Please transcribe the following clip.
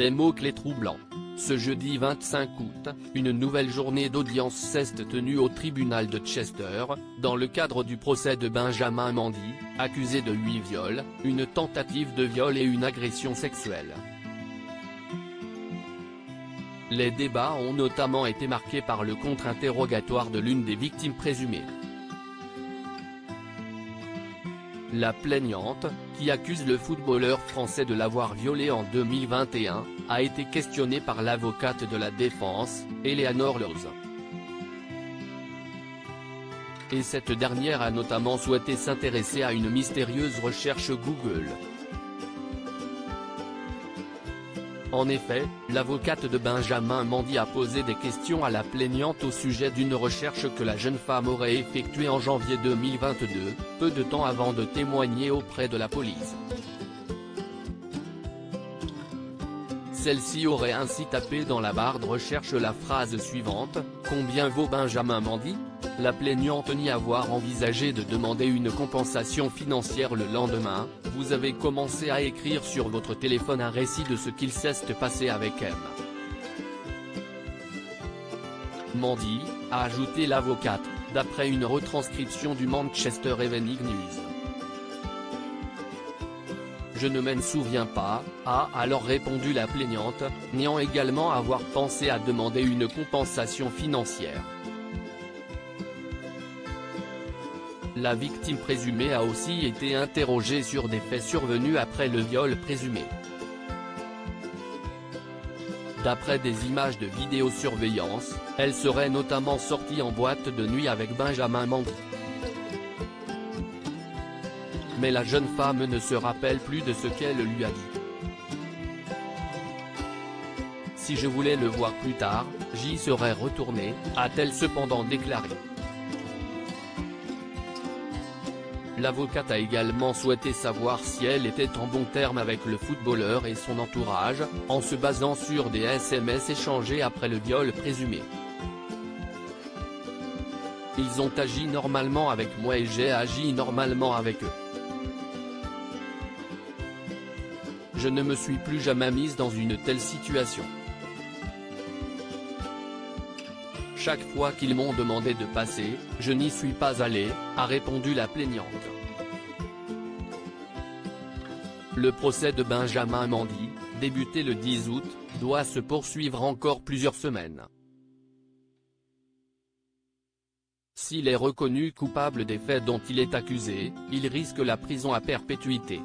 Des mots-clés troublants. Ce jeudi 25 août, une nouvelle journée d'audience s'est tenue au tribunal de Chester, dans le cadre du procès de Benjamin Mendy, accusé de 8 viols, une tentative de viol et une agression sexuelle. Les débats ont notamment été marqués par le contre-interrogatoire de l'une des victimes présumées. La plaignante, qui accuse le footballeur français de l'avoir violée en 2021, a été questionnée par l'avocate de la défense, Eleanor Laws. Et cette dernière a notamment souhaité s'intéresser à une mystérieuse recherche Google. En effet, l'avocate de Benjamin Mendy a posé des questions à la plaignante au sujet d'une recherche que la jeune femme aurait effectuée en janvier 2022, peu de temps avant de témoigner auprès de la police. Celle-ci aurait ainsi tapé dans la barre de recherche la phrase suivante: « Combien vaut Benjamin Mendy ?» La plaignante nie avoir envisagé de demander une compensation financière le lendemain. « Vous avez commencé à écrire sur votre téléphone un récit de ce qu'il s'est passé avec M. Mendy », a ajouté l'avocate, d'après une retranscription du Manchester Evening News. « Je ne m'en souviens pas », a alors répondu la plaignante, niant également avoir pensé à demander une compensation financière. La victime présumée a aussi été interrogée sur des faits survenus après le viol présumé. D'après des images de vidéosurveillance, elle serait notamment sortie en boîte de nuit avec Benjamin Mendy. Mais la jeune femme ne se rappelle plus de ce qu'elle lui a dit. « Si je voulais le voir plus tard, j'y serais retournée », a-t-elle cependant déclaré. L'avocate a également souhaité savoir si elle était en bon terme avec le footballeur et son entourage, en se basant sur des SMS échangés après le viol présumé. « Ils ont agi normalement avec moi et j'ai agi normalement avec eux. Je ne me suis plus jamais mise dans une telle situation. Chaque fois qu'ils m'ont demandé de passer, je n'y suis pas allée », a répondu la plaignante. Le procès de Benjamin Mendy, débuté le 10 août, doit se poursuivre encore plusieurs semaines. S'il est reconnu coupable des faits dont il est accusé, il risque la prison à perpétuité.